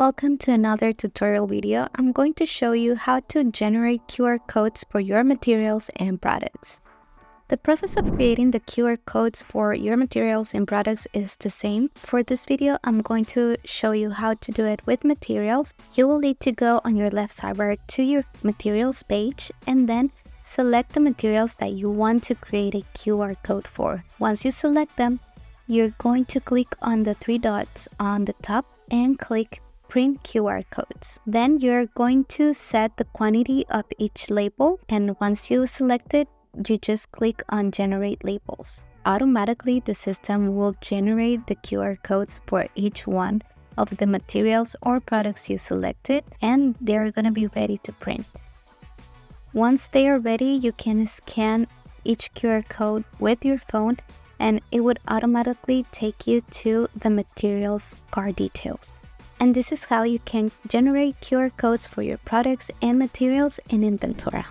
Welcome to another tutorial video. I'm going to show you how to generate QR codes for your materials and products. The process of creating the QR codes for your materials and products is the same. For this video, I'm going to show you how to do it with materials. You will need to go on your left sidebar to your materials page and then select the materials that you want to create a QR code for. Once you select them, you're going to click on the three dots on the top and click Print QR codes. Then you're going to set the quantity of each label, and once you select it, you just click on Generate Labels. Automatically, the system will generate the QR codes for each one of the materials or products you selected, and they're going to be ready to print. Once they are ready, you can scan each QR code with your phone, and it would automatically take you to the materials card details. And this is how you can generate QR codes for your products and materials in Inventora.